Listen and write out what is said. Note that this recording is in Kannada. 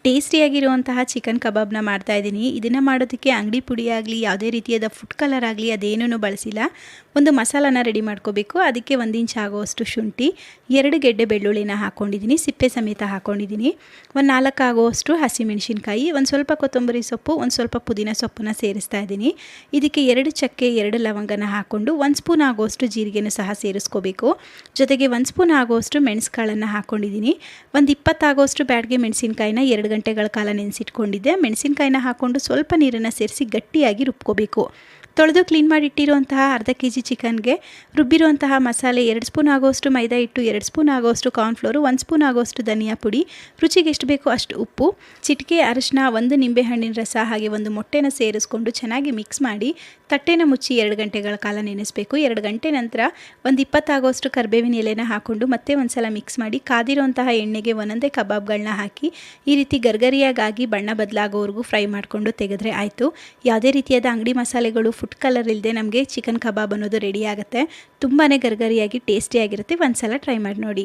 ಟೇಸ್ಟಿಯಾಗಿರುವಂತಹ ಚಿಕನ್ ಕಬಾಬ್ನ ಮಾಡ್ತಾ ಇದ್ದೀನಿ. ಇದನ್ನು ಮಾಡೋದಕ್ಕೆ ಅಂಗಡಿ ಪುಡಿ ಆಗಲಿ ಯಾವುದೇ ರೀತಿಯಾದ ಫುಡ್ ಕಲರ್ ಆಗಲಿ ಅದೇನೂ ಬಳಸಿಲ್ಲ. ಒಂದು ಮಸಾಲಾನ ರೆಡಿ ಮಾಡ್ಕೋಬೇಕು. ಅದಕ್ಕೆ 1 ಇಂಚ್ ಆಗುವಷ್ಟು ಶುಂಠಿ, 2 ಗೆಡ್ಡೆ ಬೆಳ್ಳುಳ್ಳಿನ ಹಾಕ್ಕೊಂಡಿದ್ದೀನಿ, ಸಿಪ್ಪೆ ಸಮೇತ ಹಾಕ್ಕೊಂಡಿದ್ದೀನಿ. ಒಂದು 4 ಆಗುವಷ್ಟು ಹಸಿಮೆಣಸಿನ್ಕಾಯಿ, ಒಂದು ಸ್ವಲ್ಪ ಕೊತ್ತಂಬರಿ ಸೊಪ್ಪು, ಒಂದು ಸ್ವಲ್ಪ ಪುದೀನ ಸೊಪ್ಪನ್ನು ಸೇರಿಸ್ತಾ ಇದ್ದೀನಿ. ಇದಕ್ಕೆ 2 ಚಕ್ಕೆ, 2 ಲವಂಗನ ಹಾಕ್ಕೊಂಡು 1 ಸ್ಪೂನ್ ಆಗುವಷ್ಟು ಜೀರಿಗೆನೂ ಸಹ ಸೇರಿಸ್ಕೋಬೇಕು. ಜೊತೆಗೆ 1 ಸ್ಪೂನ್ ಆಗುವಷ್ಟು ಮೆಣಸುಕಾಳನ್ನು ಹಾಕ್ಕೊಂಡಿದ್ದೀನಿ. ಒಂದು 20 ಆಗುವಷ್ಟು ಬ್ಯಾಡಗೆ ಮೆಣಸಿನ್ಕಾಯಿನ 2 ಗಂಟೆಗಳ ಕಾಲ ನೆನೆಸಿಟ್ಕೊಂಡಿದ್ದೆ. ಮೆಣಸಿನಕಾಯಿನ ಹಾಕ್ಕೊಂಡು ಸ್ವಲ್ಪ ನೀರನ್ನು ಸೇರಿಸಿ ಗಟ್ಟಿಯಾಗಿ ರುಬ್ಕೋಬೇಕು. ತೊಳೆದು ಕ್ಲೀನ್ ಮಾಡಿ ಇಟ್ಟಿರುವಂತಹ ಅರ್ಧ ಕೆಜಿ ಚಿಕನ್ಗೆ ರುಬ್ಬಿರುವಂತಹ ಮಸಾಲೆ 2 ಸ್ಪೂನ್ ಆಗುವಷ್ಟು ಮೈದಾ ಹಿಟ್ಟು, 2 ಸ್ಪೂನ್ ಆಗುವಷ್ಟು ಕಾರ್ನ್ಫ್ಲೋರು, 1 ಸ್ಪೂನ್ ಆಗುವಷ್ಟು ಧನಿಯಾ ಪುಡಿ, ರುಚಿಗೆ ಎಷ್ಟು ಬೇಕೋ ಅಷ್ಟು ಉಪ್ಪು, ಚಿಟಿಕೆ ಅರಿಶಿನ, 1 ನಿಂಬೆಹಣ್ಣಿನ ರಸ ಹಾಗೆ 1 ಮೊಟ್ಟೆನ ಸೇರಿಸ್ಕೊಂಡು ಚೆನ್ನಾಗಿ ಮಿಕ್ಸ್ ಮಾಡಿ ತಟ್ಟೆನ ಮುಚ್ಚಿ 2 ಗಂಟೆಗಳ ಕಾಲ ನೆನೆಸಬೇಕು. 2 ಗಂಟೆ ನಂತರ ಒಂದು 20 ಆಗುವಷ್ಟು ಕರಿಬೇವಿನ ಎಲೆನ ಹಾಕ್ಕೊಂಡು ಮತ್ತೆ ಒಂದು ಸಲ ಮಿಕ್ಸ್ ಮಾಡಿ ಕಾದಿರುವಂತಹ ಎಣ್ಣೆಗೆ ಒಂದೊಂದೇ ಕಬಾಬ್ಗಳನ್ನ ಹಾಕಿ ಈ ರೀತಿ ಗರ್ಗರಿಯಾಗಿ ಬಣ್ಣ ಬದಲಾಗೋವರೆಗೂ ಫ್ರೈ ಮಾಡಿಕೊಂಡು ತೆಗೆದ್ರೆ ಆಯಿತು. ಯಾವುದೇ ರೀತಿಯಾದ ಅಂಗಡಿ ಮಸಾಲೆಗಳು, ಫುಡ್ ಕಲರ್ ಇಲ್ಲದೆ ನಮಗೆ ಚಿಕನ್ ಕಬಾಬ್ ಅನ್ನೋದು ರೆಡಿ ಆಗುತ್ತೆ. ತುಂಬಾ ಗರ್ಗರಿಯಾಗಿ ಟೇಸ್ಟಿಯಾಗಿರುತ್ತೆ. ಒಂದು ಸಲ ಟ್ರೈ ಮಾಡಿ ನೋಡಿ.